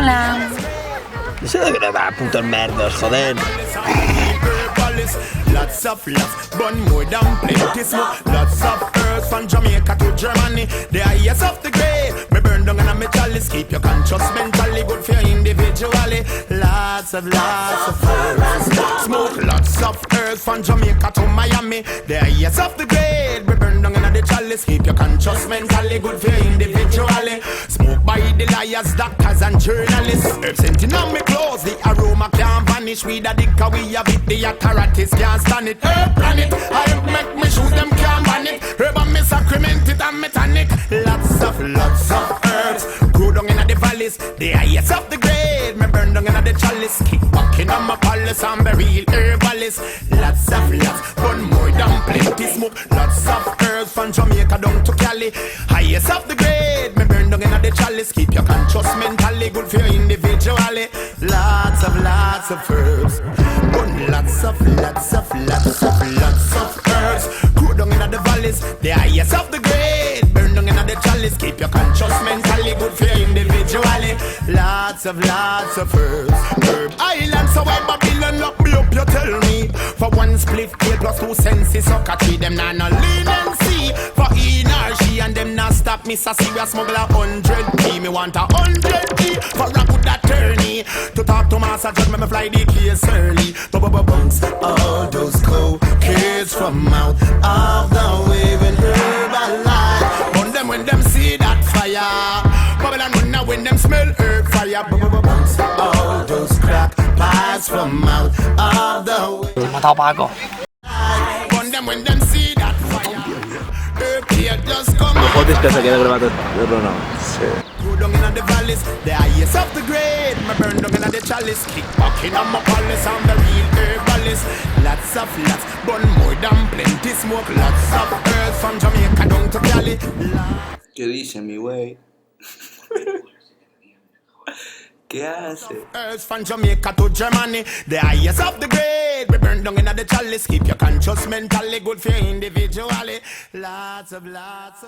Hola. Eso de que no va, putos merdos, joder. Lots of love, burn more than plenty smoke. Lots of earth from Jamaica to Germany. The highest of the grade. Me burn down and me chalice. Keep your conscious mentally good for you individually. Lots of earth. Smoke lots of earth from Jamaica to Miami. The highest of the grade. Me burn down and the chalice. Keep your conscious mentally good for you individually. Smoke by the liars, doctors and journalists. Herbs scenting on me clothes. The aroma can't vanish. We the dick we have it. The authorities can't stand it. Herb planet, I make me shoot them can't ban it. Herb and me sacrament it and me tonic. Lots of herbs grow down in the valleys. The highest of the grade. Me burn down in the chalice. Kick back in on my palace and be real herbalist. Lots burn more than plenty smoke. Lots of herbs from Jamaica down to Cali. Highest of the grade. Me burn down in the chalice. Keep your conscious mentally good for you individually. Lots of herbs. Burn lots of herbs. Grow down in the valleys. The highest of the grade. Burn down in the chalice. Keep your conscious mentally good for you individually. Lots of herbs. Herb island, so why Babylon lock me up, you tell me. For one split, 8 plus 2 senses, so catch me them nah no leniency. For in or she and them not stop me, so serious smuggler 100p. Me want 100p for a good attorney. To talk to master judge, me fly the case early. Bounce all those cold kids from out of the way when herb alive. Burn them when them see that fire. Babylon when them smell herb fire. Bounce all those crack pies from out of the way. Me he matado Paco. Burn them when them see that fire. Herb here just come out. Joder, que se quede grabado. No. Sí. Go down in the valleys, the highest of the grade. Me burn down in the chalice. Kick back in on my palace, I'm the real herbalist. Lots, burn more than plenty smoke. Lots of earth from Jamaica down to Cali. ¿Qué dice mi güey? ¿Qué hace? Earth from Jamaica to Germany. The highest of the grade. We burn down in the chalice. Keep your conscious mentally good for you individually. Lots of earth.